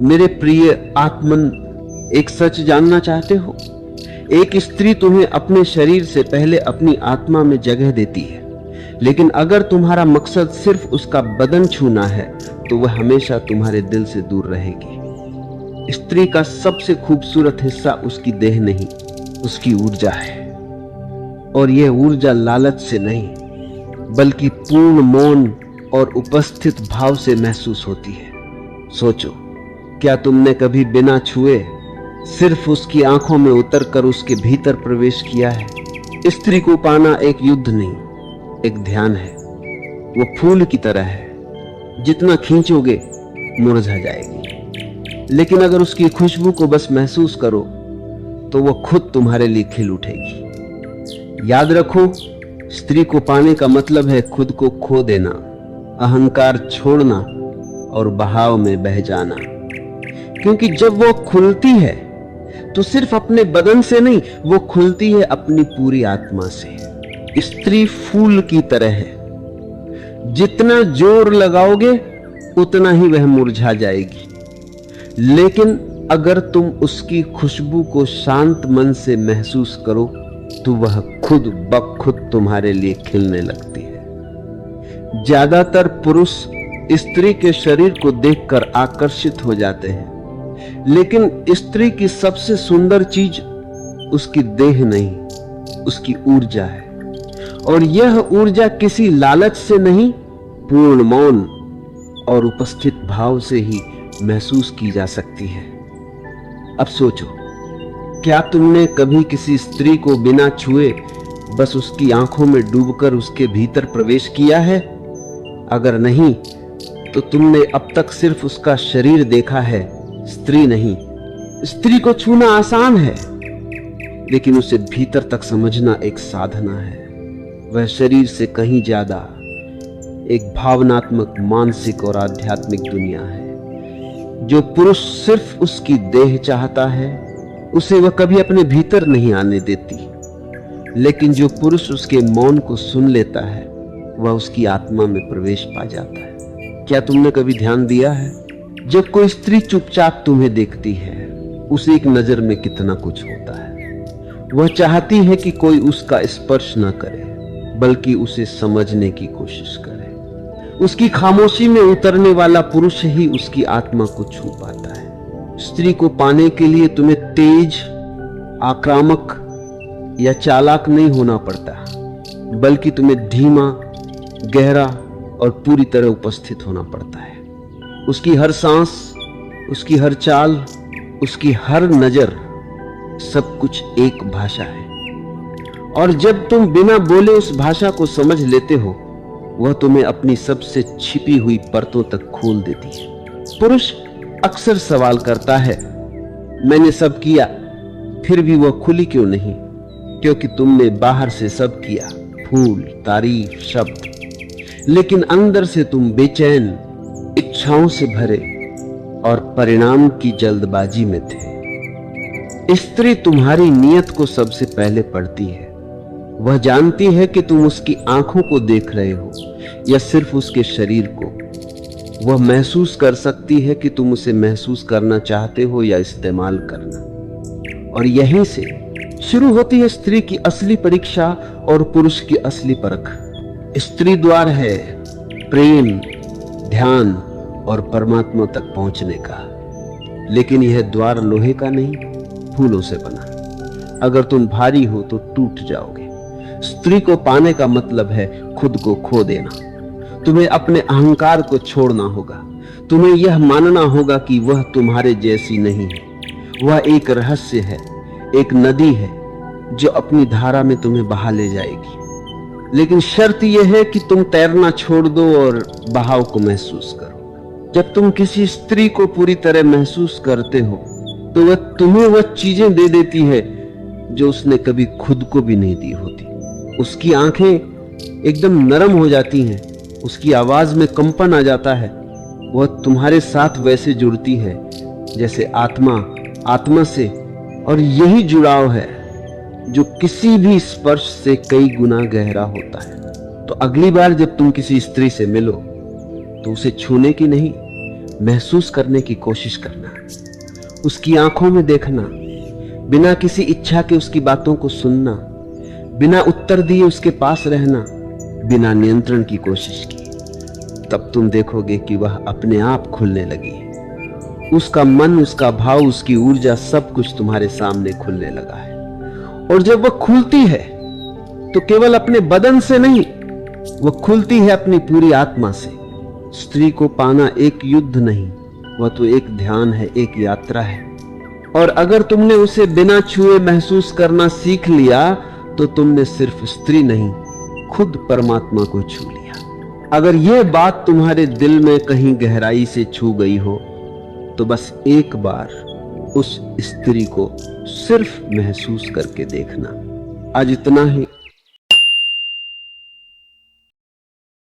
मेरे प्रिय आत्मन, एक सच जानना चाहते हो? एक स्त्री तुम्हें अपने शरीर से पहले अपनी आत्मा में जगह देती है, लेकिन अगर तुम्हारा मकसद सिर्फ उसका बदन छूना है तो वह हमेशा तुम्हारे दिल से दूर रहेगी। स्त्री का सबसे खूबसूरत हिस्सा उसकी देह नहीं, उसकी ऊर्जा है। और यह ऊर्जा लालच से नहीं, बल्कि पूर्ण मौन और उपस्थित भाव से महसूस होती है। सोचो, क्या तुमने कभी बिना छुए सिर्फ उसकी आंखों में उतरकर उसके भीतर प्रवेश किया है? स्त्री को पाना एक युद्ध नहीं, एक ध्यान है। वो फूल की तरह है, जितना खींचोगे मुरझा जाएगी, लेकिन अगर उसकी खुशबू को बस महसूस करो तो वो खुद तुम्हारे लिए खिल उठेगी। याद रखो, स्त्री को पाने का मतलब है खुद को खो देना, अहंकार छोड़ना और बहाव में बह जाना। क्योंकि जब वो खुलती है तो सिर्फ अपने बदन से नहीं, वो खुलती है अपनी पूरी आत्मा से। स्त्री फूल की तरह है, जितना जोर लगाओगे उतना ही वह मुरझा जाएगी, लेकिन अगर तुम उसकी खुशबू को शांत मन से महसूस करो तो वह खुद ब खुद तुम्हारे लिए खिलने लगती है। ज्यादातर पुरुष स्त्री के शरीर को देखकर आकर्षित हो जाते हैं, लेकिन स्त्री की सबसे सुंदर चीज उसकी देह नहीं, उसकी ऊर्जा है। और यह ऊर्जा किसी लालच से नहीं, पूर्ण मौन और उपस्थित भाव से ही महसूस की जा सकती है। अब सोचो, क्या तुमने कभी किसी स्त्री को बिना छुए बस उसकी आंखों में डूबकर उसके भीतर प्रवेश किया है? अगर नहीं, तो तुमने अब तक सिर्फ उसका शरीर देखा है, स्त्री नहीं। स्त्री को छूना आसान है, लेकिन उसे भीतर तक समझना एक साधना है। वह शरीर से कहीं ज्यादा एक भावनात्मक, मानसिक और आध्यात्मिक दुनिया है। जो पुरुष सिर्फ उसकी देह चाहता है, उसे वह कभी अपने भीतर नहीं आने देती, लेकिन जो पुरुष उसके मौन को सुन लेता है, वह उसकी आत्मा में प्रवेश पा जाता है। क्या तुमने कभी ध्यान दिया है, जब कोई स्त्री चुपचाप तुम्हें देखती है, उसे एक नजर में कितना कुछ होता है। वह चाहती है कि कोई उसका स्पर्श न करे, बल्कि उसे समझने की कोशिश करे। उसकी खामोशी में उतरने वाला पुरुष ही उसकी आत्मा को छू पाता है। स्त्री को पाने के लिए तुम्हें तेज, आक्रामक या चालाक नहीं होना पड़ता, बल्कि तुम्हें धीमा, गहरा और पूरी तरह उपस्थित होना पड़ता है। उसकी हर सांस, उसकी हर चाल, उसकी हर नजर, सब कुछ एक भाषा है। और जब तुम बिना बोले उस भाषा को समझ लेते हो, वह तुम्हें अपनी सबसे छिपी हुई परतों तक खोल देती है। पुरुष अक्सर सवाल करता है, मैंने सब किया, फिर भी वह खुली क्यों नहीं? क्योंकि तुमने बाहर से सब किया, फूल, तारीफ, शब्द, लेकिन अंदर से तुम बेचैन, इच्छाओं से भरे और परिणाम की जल्दबाजी में थे। स्त्री तुम्हारी नीयत को सबसे पहले पढ़ती है। वह जानती है कि तुम उसकी आंखों को देख रहे हो या सिर्फ उसके शरीर को। वह महसूस कर सकती है कि तुम उसे महसूस करना चाहते हो या इस्तेमाल करना। और यहीं से शुरू होती है स्त्री की असली परीक्षा और पुरुष की असली परख। स्त्री द्वार है प्रेम, ध्यान और परमात्मा तक पहुंचने का, लेकिन यह द्वार लोहे का नहीं, फूलों से बना। अगर तुम भारी हो तो टूट जाओगे। स्त्री को पाने का मतलब है खुद को खो देना। तुम्हें अपने अहंकार को छोड़ना होगा। तुम्हें यह मानना होगा कि वह तुम्हारे जैसी नहीं है। वह एक रहस्य है, एक नदी है जो अपनी धारा में तुम्हें बहा ले जाएगी। लेकिन शर्त यह है कि तुम तैरना छोड़ दो और बहाव को महसूस करो। जब तुम किसी स्त्री को पूरी तरह महसूस करते हो, तो वह तुम्हें वह चीजें दे देती है जो उसने कभी खुद को भी नहीं दी होती। उसकी आंखें एकदम नरम हो जाती हैं, उसकी आवाज में कंपन आ जाता है। वह तुम्हारे साथ वैसे जुड़ती है जैसे आत्मा आत्मा से, और यही जुड़ाव है जो किसी भी स्पर्श से कई गुना गहरा होता है। तो अगली बार जब तुम किसी स्त्री से मिलो, तो उसे छूने की नहीं, महसूस करने की कोशिश करना, उसकी आंखों में देखना, बिना किसी इच्छा के उसकी बातों को सुनना, बिना उत्तर दिए उसके पास रहना, बिना नियंत्रण की कोशिश की। तब तुम देखोगे कि वह अपने आप खुलने लगी है। उसका मन, उसका भाव, उसकी ऊर्जा, सब कुछ तुम्हारे सामने खुलने लगा है। और जब वह खुलती है तो केवल अपने बदन से नहीं, वह खुलती है अपनी पूरी आत्मा से। स्त्री को पाना एक युद्ध नहीं, वह तो एक ध्यान है, एक यात्रा है। और अगर तुमने उसे बिना छुए महसूस करना सीख लिया तो तुमने सिर्फ स्त्री नहीं, खुद परमात्मा को छू लिया। अगर यह बात तुम्हारे दिल में कहीं गहराई से छू गई हो तो बस एक बार उस स्त्री को सिर्फ महसूस करके देखना। आज इतना ही।